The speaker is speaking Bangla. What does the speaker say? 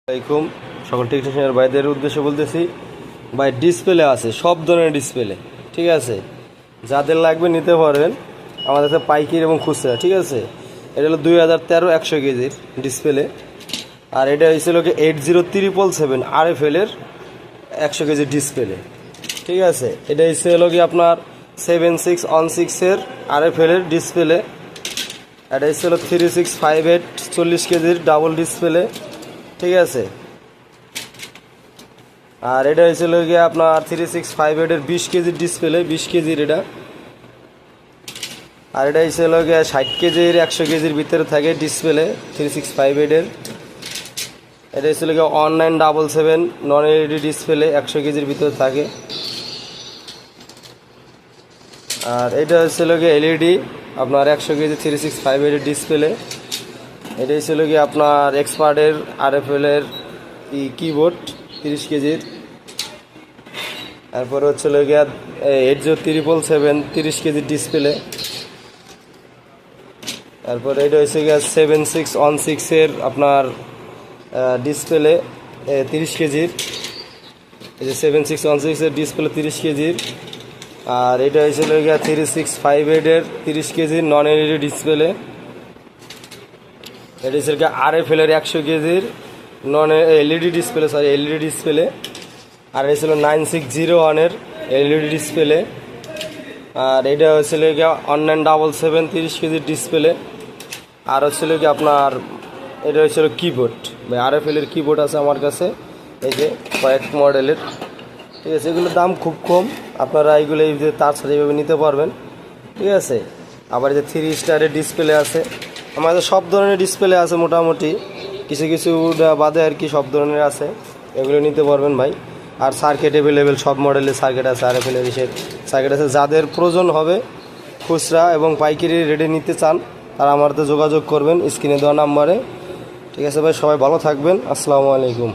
আসসালামাইকুম সকল টেকনিশিয়ানের ভাইদের উদ্দেশ্যে বলতেছি ভাই, ডিসপ্লে আছে সব ধরনের ডিসপ্লে, ঠিক আছে। যাদের লাগবে নিতে পারবেন আমাদের কাছে পাইকারি এবং খুচরা, ঠিক আছে। এটা হলো 2013 100 কেজির ডিসপ্লে, আর এটা হয়েছিল কি 80777 RFL এর 100 কেজির ডিসপ্লে, ঠিক আছে। এটা হলো কি আপনার 7616 এর RFL এর ডিসপ্লে। এটা হলো 3658 40 কেজির ডাবল ডিসপ্লে, ঠিক আছে। আর এটা হয়েছিল গিয়ে আপনার 3658 এর 20 কেজির ডিসপ্লে, 20 কেজির এটা। আর এটা হয়েছিল গিয়ে 60 কেজির 100 কেজির ভিতরে থাকে ডিসপ্লে 3658 এর। এটা হয়েছিল গিয়ে 1977 নন এলইডি ডিসপ্লে 100 কেজির ভিতরে থাকে। আর এটা হয়েছিল গিয়ে এলইডি আপনার 100 কেজি 3658 এর ডিসপ্লে। এটা হয়েছিল গিয়ে আপনার এক্সপার্টের RFL এর কিবোর্ড 30 কেজির। তারপর হচ্ছিল গিয়া 80777 30 কেজির ডিসপ্লে। তারপর এটা হচ্ছে গিয়া 7616 এর আপনার ডিসপ্লে 30 কেজির। এই যে 7616 এর ডিসপ্লে 30 কেজির। আর এটা হয়েছিল গিয়া 3658 এর 30 কেজির নন এলইডি ডিসপ্লে। এটা হচ্ছে গিয়া RFL এর 100 কেজির non LED display, sorry LED display. আর এটা ছিল 9601 এর এলইডি ডিসপ্লে। আর এটা হচ্ছিল গিয়ে 1977 30 কেজির ডিসপ্লে। আর হচ্ছিল কি আপনার এটা হচ্ছিল কিবোর্ড, ভাই RFL এর কিবোর্ড আছে আমার কাছে, এই যে কয়েক মডেলের, ঠিক আছে। এগুলোর দাম খুব কম, আপনারা এইগুলো এই যে তার সাথে এইভাবে নিতে পারবেন, ঠিক আছে। আবার এই যে 3 স্টারের ডিসপ্লে আছে, আমাদের সব ধরনের ডিসপ্লে আছে মোটামুটি, কিছু কিছু বাদে আর কি সব ধরনের আছে, এগুলো নিতে পারবেন ভাই। আর সার্কিট অ্যাভেলেবেল সব মডেলের সার্কিট আছে, RFL এর সার্কিট আছে। যাদের প্রয়োজন হবে খুচরা এবং পাইকারি রেটে নিতে চান তারা আমাদের যোগাযোগ করবেন স্ক্রিনে দেওয়া নাম্বারে, ঠিক আছে ভাই। সবাই ভালো থাকবেন, আসসালামু আলাইকুম।